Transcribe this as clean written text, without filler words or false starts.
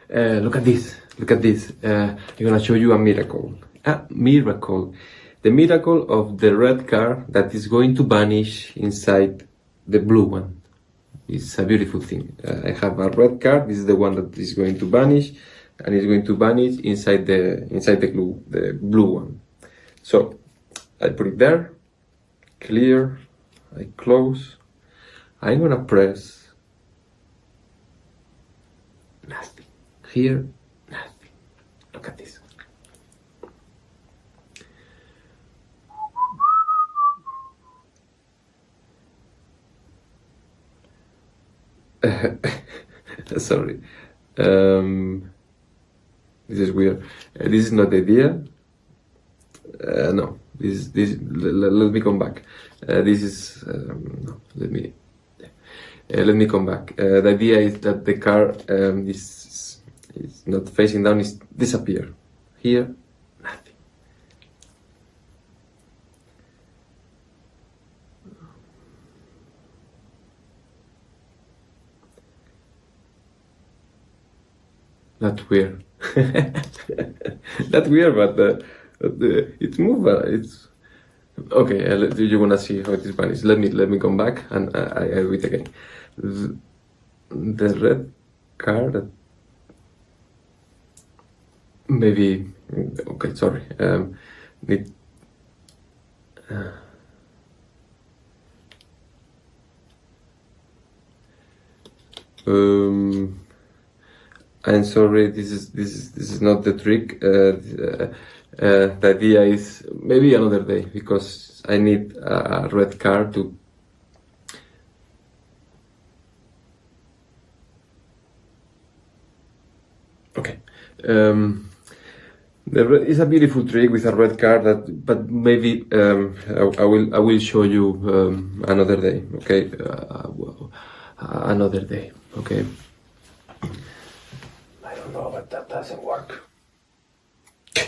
Look at this. Look at this. I'm gonna show you a miracle. A miracle. The miracle of the red car that is going to vanish inside the blue one. It's a beautiful thing. I have a red car. This is the one that is going to vanish, and it's going to vanish inside the blue one. So I put it there. Clear. I close. I'm gonna press. Nothing. Here, nothing. Look at this. Sorry. This is weird. This is not the idea. No. Let me come back. This is no. Let me come back. The idea is that the car is not facing down. It's disappear. Here, nothing. That's weird. That's weird, but it's moved. It's okay. You wanna see how it is vanished? Let me come back and I do it again. The red car that maybe. Okay, sorry. I'm sorry. This is not the trick. The idea is maybe another day because I need a red car to. Okay. It's a beautiful trick with a red car but maybe I will show you another day. Okay. Another day. Okay. I don't know, but that doesn't work.